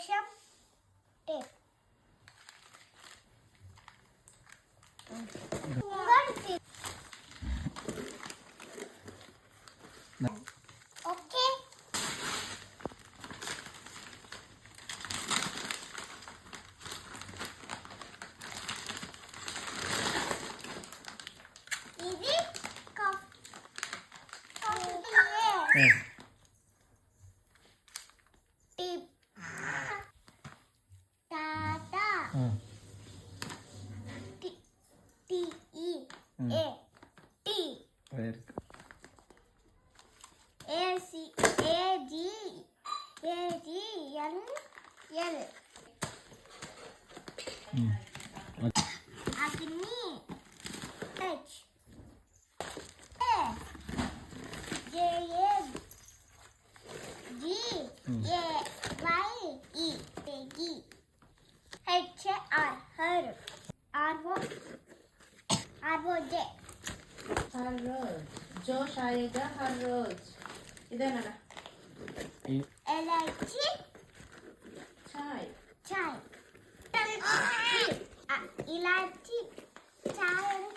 శేషం tape okay ఇది tip Tata T E A T AC AG N L అగ్ని H A J G A Y E గి H or her are वो जे हर रोज जोश आएगा हर रोज इधर ना इलायची चाय चाय इलायची चाय